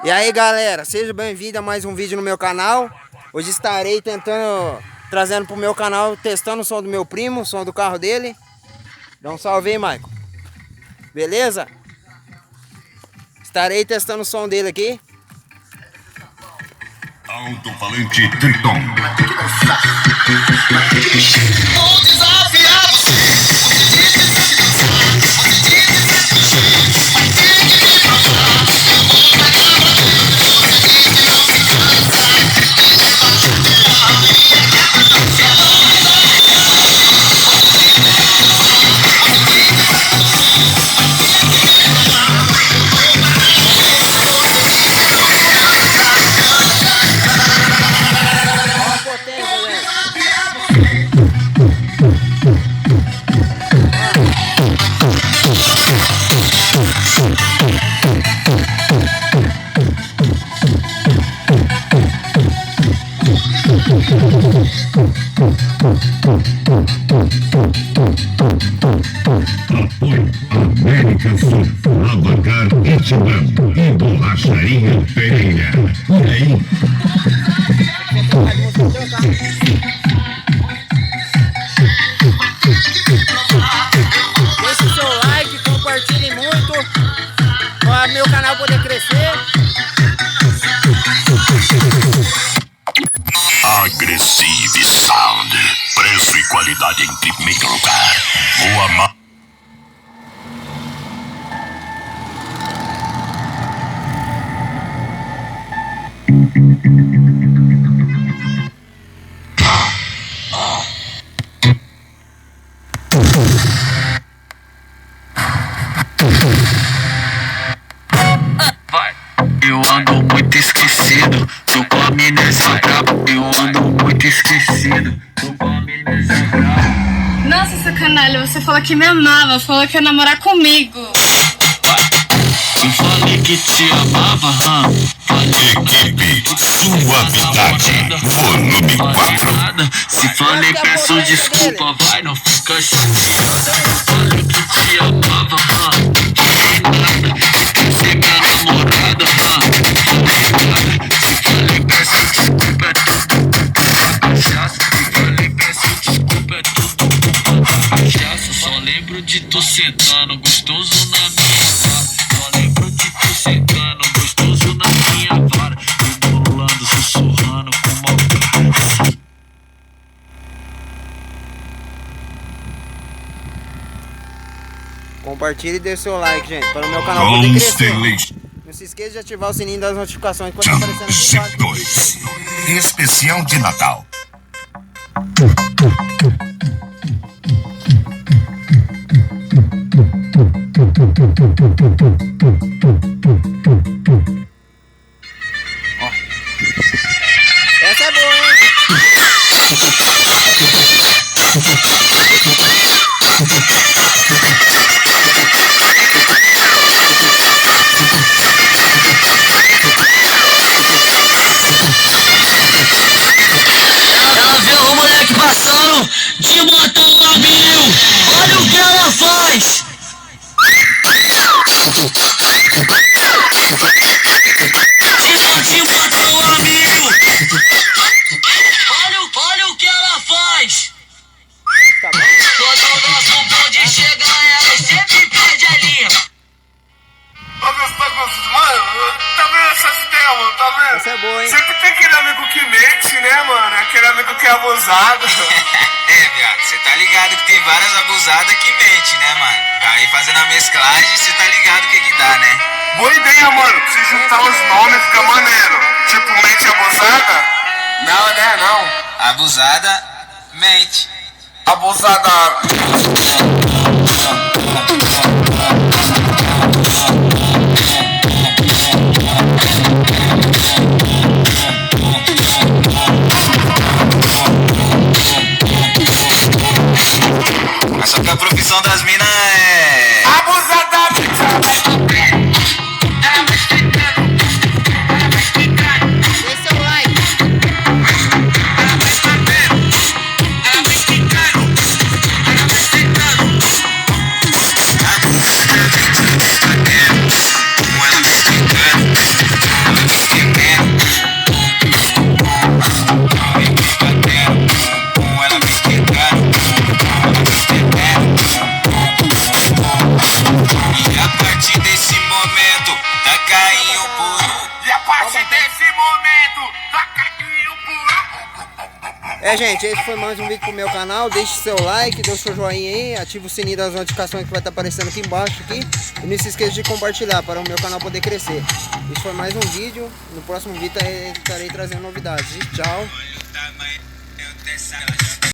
E aí galera, seja bem-vindo a mais um vídeo no meu canal. Hoje estarei trazendo pro meu canal, testando o som do meu primo, o som do carro dele. Dá um salve aí, Maicon. Beleza? Estarei testando o som dele aqui. Alto-falante Triton. Apoio América Sul, Lavacar Etibão e Borracharia Pereira. E aí? Deixe o seu like, compartilhe muito para meu canal poder crescer. Aggressive Sound. Preço e qualidade em primeiro lugar. Boa ma... Eu ando muito esquecido, tô com a amnésia brava. Eu ando muito esquecido, tô com a amnésia brava. Nossa, sacanagem, você falou que me amava, falou que ia namorar comigo. Eu falei que te amava, Equipe Suavidade, volume 4. Se falei, peço desculpa, vai, não fica chateada. Falei que te amava, falei nada. Esqueci minha namorada, falei nada. Se falei, peço desculpa, é tudo culpa cachaça. Se falei, peço desculpa, é tudo culpa cachaça. Só lembro de tu sentando gostoso na minha vara. Só lembro de tu sentando gostoso na minha vara. Rebolando, sussurrando com uma... Compartilhe e dê seu like, gente, para o meu canal poder crescer. Não se esqueça de ativar o sininho das notificações quando aparecendo aqui embaixo. 2. Especial de Natal. Essa é boa, hein? Ela vê o moleque passando de moto a 1000. Olha o que ela faz. De moto a 1000. Olha o que ela faz. Tá bom? Quando o nosso bonde chega, ela sempre perde a linha. Mano, tá vendo essas ideias, mano? Tá vendo? Essa é boa, hein? Sempre tem aquele amigo que mente, né, mano? Aquele amigo que é abusado. Viado, cê tá ligado que tem várias abusadas que mente, né, mano? Aí fazendo a mesclagem, cê tá ligado o que que dá, né? Boa ideia, mano. Se juntar os nomes fica maneiro. Tipo, mente abusada? Não, né, não. Abusada, mente. Abusada. Mas só que a profissão das minas é... Abusada. Dê seu like. Gente, esse foi mais um vídeo pro meu canal. Deixe seu like, dê o seu joinha aí, ative o sininho das notificações que vai estar aparecendo aqui embaixo aqui. E não se esqueça de compartilhar para o meu canal poder crescer. Esse foi mais um vídeo. No próximo vídeo estarei trazendo novidades. E tchau.